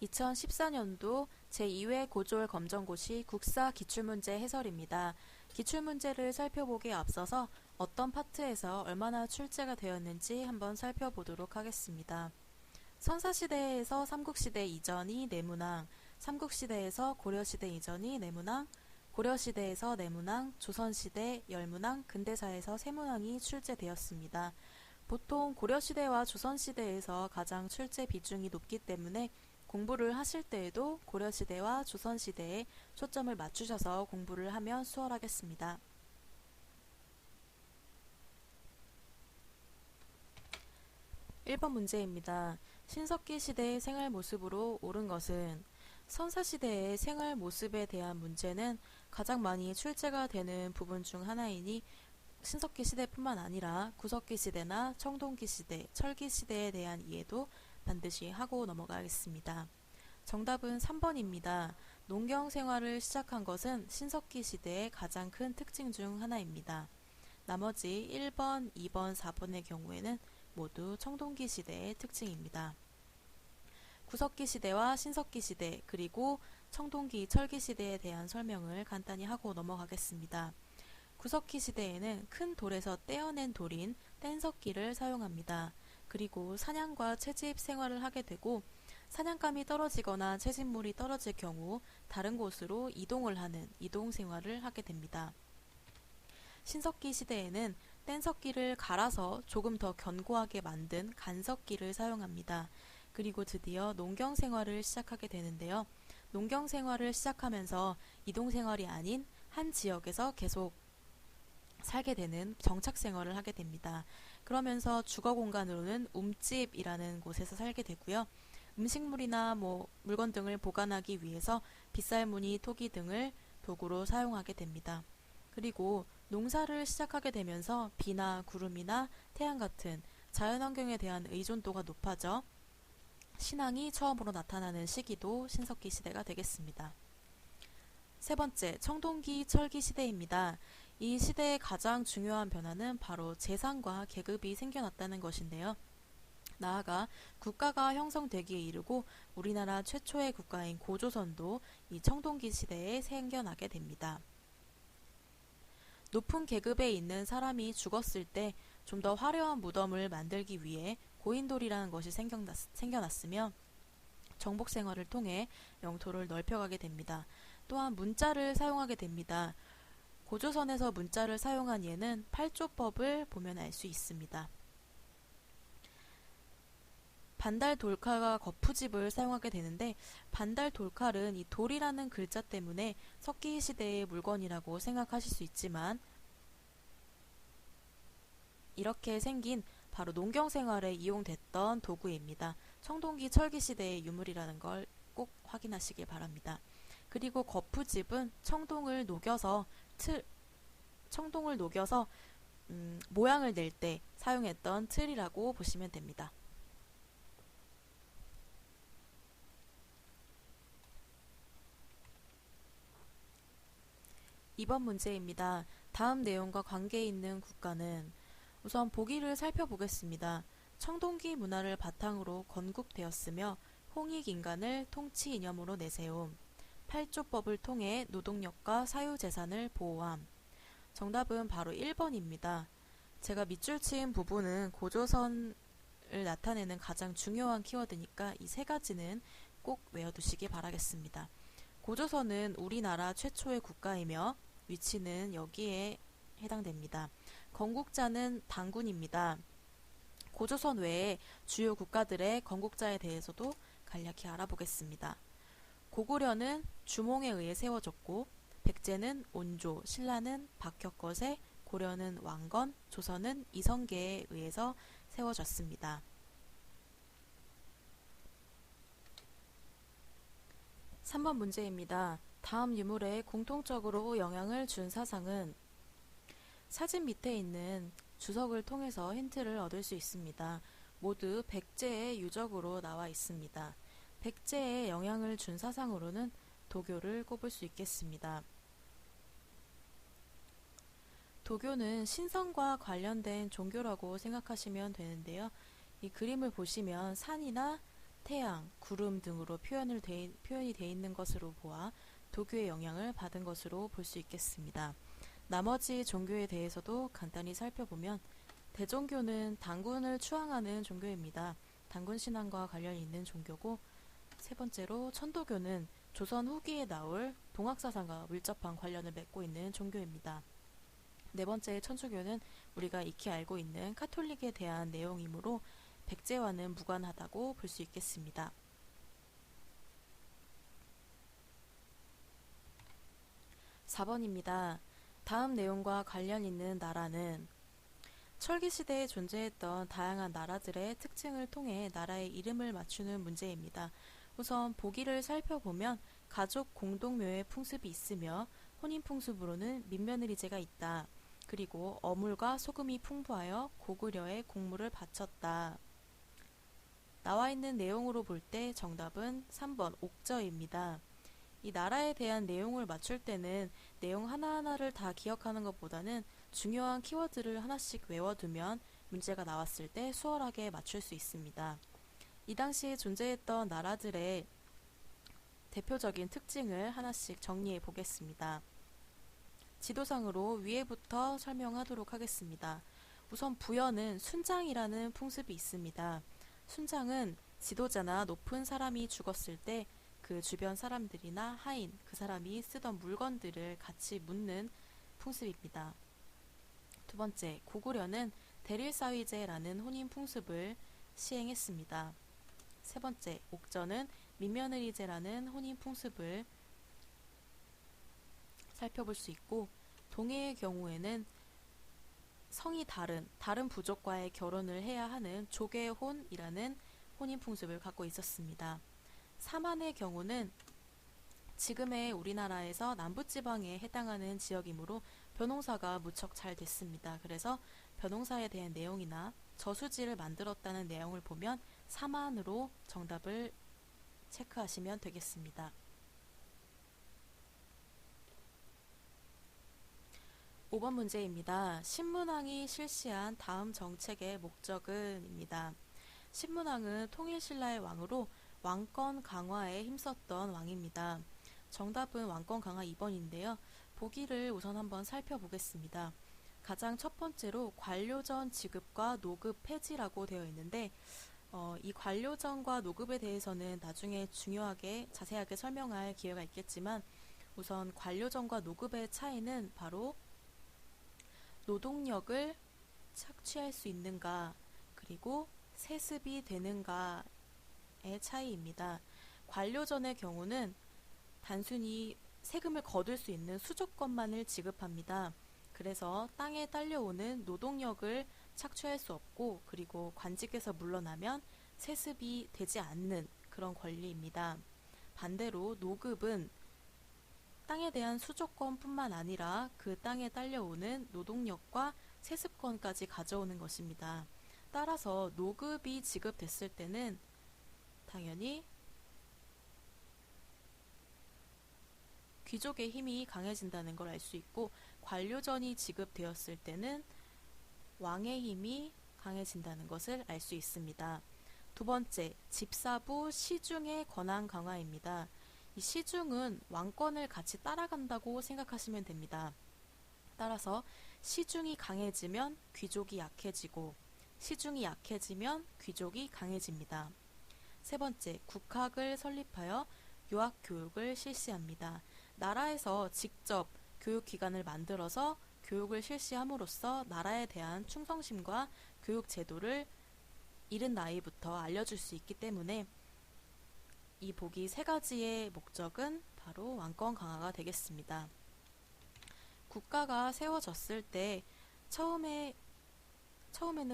2014년도 제2회 고졸 검정고시 국사 기출문제 해설입니다. 기출문제를 살펴보기에 앞서서 어떤 파트에서 얼마나 출제가 되었는지 한번 살펴보도록 하겠습니다. 선사시대에서 삼국시대 이전이 내문항, 삼국시대에서 고려시대 이전이 내문항, 고려시대에서 내문항, 조선시대 열문항, 근대사에서 세문항이 출제되었습니다. 보통 고려시대와 조선시대에서 가장 출제 비중이 높기 때문에 공부를 하실 때에도 고려시대와 조선시대에 초점을 맞추셔서 공부를 하면 수월하겠습니다. 1번 문제입니다. 신석기 시대의 생활 모습으로 옳은 것은? 선사시대의 생활 모습에 대한 문제는 가장 많이 출제가 되는 부분 중 하나이니 신석기 시대뿐만 아니라 구석기 시대나 청동기 시대, 철기 시대에 대한 이해도 반드시 하고 넘어가겠습니다. 정답은 3번입니다. 농경 생활을 시작한 것은 신석기 시대의 가장 큰 특징 중 하나입니다. 나머지 1번, 2번, 4번의 경우에는 모두 청동기 시대의 특징입니다. 구석기 시대와 신석기 시대, 그리고 청동기, 철기 시대에 대한 설명을 간단히 하고 넘어가겠습니다. 구석기 시대에는 큰 돌에서 떼어낸 돌인 뗀석기를 사용합니다. 그리고 사냥과 채집 생활을 하게 되고 사냥감이 떨어지거나 채집물이 떨어질 경우 다른 곳으로 이동을 하는 이동 생활을 하게 됩니다. 신석기 시대에는 뗀석기를 갈아서 조금 더 견고하게 만든 간석기를 사용합니다. 그리고 드디어 농경 생활을 시작하게 되는데요. 농경 생활을 시작하면서 이동 생활이 아닌 한 지역에서 계속 살게 되는 정착 생활을 하게 됩니다. 그러면서 주거 공간으로는 움집이라는 곳에서 살게 되고요. 음식물이나 물건 등을 보관하기 위해서 빗살무늬, 토기 등을 도구로 사용하게 됩니다. 그리고 농사를 시작하게 되면서 비나 구름이나 태양 같은 자연환경에 대한 의존도가 높아져 신앙이 처음으로 나타나는 시기도 신석기 시대가 되겠습니다. 세 번째, 청동기, 철기 시대입니다. 이 시대의 가장 중요한 변화는 바로 재산과 계급이 생겨났다는 것인데요. 나아가 국가가 형성되기에 이르고 우리나라 최초의 국가인 고조선도 이 청동기 시대에 생겨나게 됩니다. 높은 계급에 있는 사람이 죽었을 때 좀 더 화려한 무덤을 만들기 위해 고인돌이라는 것이 생겨났으며 정복 생활을 통해 영토를 넓혀가게 됩니다. 또한 문자를 사용하게 됩니다. 고조선에서 문자를 사용한 예는 팔조법을 보면 알 수 있습니다. 반달 돌칼과 거푸집을 사용하게 되는데 반달 돌칼은 이 돌이라는 글자 때문에 석기 시대의 물건이라고 생각하실 수 있지만 이렇게 생긴 바로 농경 생활에 이용됐던 도구입니다. 청동기, 철기 시대의 유물이라는 걸 꼭 확인하시길 바랍니다. 그리고 거푸집은 청동을 녹여서 모양을 낼 때 사용했던 틀이라고 보시면 됩니다. 2번 문제입니다. 다음 내용과 관계 있는 국가는? 우선 보기를 살펴보겠습니다. 청동기 문화를 바탕으로 건국되었으며 홍익인간을 통치 이념으로 내세움. 팔조법을 통해 노동력과 사유재산을 보호함. 정답은 바로 1번입니다. 제가 밑줄 치은 부분은 고조선을 나타내는 가장 중요한 키워드니까 이 세 가지는 꼭 외워두시기 바라겠습니다. 고조선은 우리나라 최초의 국가이며 위치는 여기에 해당됩니다. 건국자는 단군입니다. 고조선 외에 주요 국가들의 건국자에 대해서도 간략히 알아보겠습니다. 고구려는 주몽에 의해 세워졌고 백제는 온조, 신라는 박혁거세, 고려는 왕건, 조선은 이성계에 의해서 세워졌습니다. 3번 문제입니다. 다음 유물에 공통적으로 영향을 준 사상은? 사진 밑에 있는 주석을 통해서 힌트를 얻을 수 있습니다. 모두 백제의 유적으로 나와 있습니다. 백제에 영향을 준 사상으로는 도교를 꼽을 수 있겠습니다. 도교는 신성과 관련된 종교라고 생각하시면 되는데요. 이 그림을 보시면 산이나 태양, 구름 등으로 표현이 돼 있는 것으로 보아 도교의 영향을 받은 것으로 볼 수 있겠습니다. 나머지 종교에 대해서도 간단히 살펴보면 대종교는 단군을 추앙하는 종교입니다. 단군 신앙과 관련이 있는 종교고, 세 번째로 천도교는 조선 후기에 나올 동학사상과 밀접한 관련을 맺고 있는 종교입니다. 네 번째 천주교는 우리가 익히 알고 있는 카톨릭에 대한 내용이므로 백제와는 무관하다고 볼 수 있겠습니다. 4번입니다. 다음 내용과 관련 있는 나라는 철기시대에 존재했던 다양한 나라들의 특징을 통해 나라의 이름을 맞추는 문제입니다. 우선 보기를 살펴보면 가족 공동묘의 풍습이 있으며 혼인풍습으로는 민며느리제가 있다. 그리고 어물과 소금이 풍부하여 고구려에 곡물을 바쳤다. 나와 있는 내용으로 볼 때 정답은 3번 옥저입니다. 이 나라에 대한 내용을 맞출 때는 내용 하나하나를 다 기억하는 것보다는 중요한 키워드를 하나씩 외워두면 문제가 나왔을 때 수월하게 맞출 수 있습니다. 이 당시에 존재했던 나라들의 대표적인 특징을 하나씩 정리해 보겠습니다. 지도상으로 위에부터 설명하도록 하겠습니다. 우선 부여는 순장이라는 풍습이 있습니다. 순장은 지도자나 높은 사람이 죽었을 때 그 주변 사람들이나 하인, 그 사람이 쓰던 물건들을 같이 묻는 풍습입니다. 두 번째, 고구려는 대릴사위제라는 혼인 풍습을 시행했습니다. 세 번째, 옥저는 민며느리제라는 혼인 풍습을 살펴볼 수 있고, 동해의 경우에는 성이 다른 부족과의 결혼을 해야 하는 조계혼이라는 혼인 풍습을 갖고 있었습니다. 사만의 경우는 지금의 우리나라에서 남부지방에 해당하는 지역이므로 벼농사가 무척 잘 됐습니다. 그래서 벼농사에 대한 내용이나 저수지를 만들었다는 내용을 보면 사만으로 정답을 체크하시면 되겠습니다. 5번 문제입니다. 신문왕이 실시한 다음 정책의 목적은? 입니다. 신문왕은 통일신라의 왕으로 왕권 강화에 힘썼던 왕입니다. 정답은 왕권 강화 2번인데요. 보기를 우선 한번 살펴보겠습니다. 가장 첫 번째로 관료전 지급과 노급 폐지라고 되어 있는데 이 관료전과 노급에 대해서는 나중에 자세하게 설명할 기회가 있겠지만 우선 관료전과 노급의 차이는 바로 노동력을 착취할 수 있는가 그리고 세습이 되는가의 차이입니다. 관료전의 경우는 단순히 세금을 거둘 수 있는 수조건만을 지급합니다. 그래서 땅에 딸려오는 노동력을 착취할 수 없고 그리고 관직에서 물러나면 세습이 되지 않는 그런 권리입니다. 반대로 노급은 땅에 대한 수조건뿐만 아니라 그 땅에 딸려오는 노동력과 세습권까지 가져오는 것입니다. 따라서 노급이 지급됐을 때는 당연히 귀족의 힘이 강해진다는 걸 알 수 있고 관료전이 지급되었을 때는 왕의 힘이 강해진다는 것을 알 수 있습니다. 두 번째, 집사부 시중의 권한 강화입니다. 이 시중은 왕권을 같이 따라간다고 생각하시면 됩니다. 따라서 시중이 강해지면 귀족이 약해지고 시중이 약해지면 귀족이 강해집니다. 세 번째, 국학을 설립하여 유학교육을 실시합니다. 나라에서 직접 교육기관을 만들어서 교육을 실시함으로써 나라에 대한 충성심과 교육 제도를 이른 나이부터 알려줄 수 있기 때문에 이 보기 세 가지의 목적은 바로 왕권 강화가 되겠습니다. 국가가 세워졌을 때 처음에는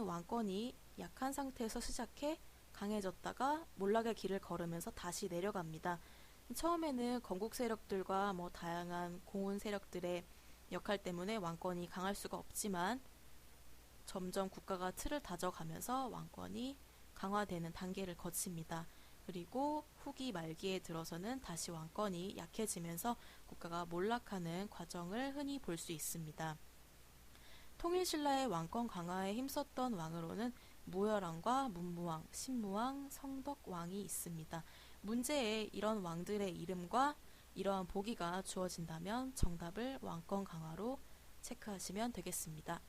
왕권이 약한 상태에서 시작해 강해졌다가 몰락의 길을 걸으면서 다시 내려갑니다. 처음에는 건국 세력들과 다양한 공훈 세력들의 역할 때문에 왕권이 강할 수가 없지만 점점 국가가 틀을 다져가면서 왕권이 강화되는 단계를 거칩니다. 그리고 후기 말기에 들어서는 다시 왕권이 약해지면서 국가가 몰락하는 과정을 흔히 볼 수 있습니다. 통일신라의 왕권 강화에 힘썼던 왕으로는 무열왕과 문무왕, 신무왕, 성덕왕이 있습니다. 문제에 이런 왕들의 이름과 이러한 보기가 주어진다면 정답을 왕권 강화로 체크하시면 되겠습니다.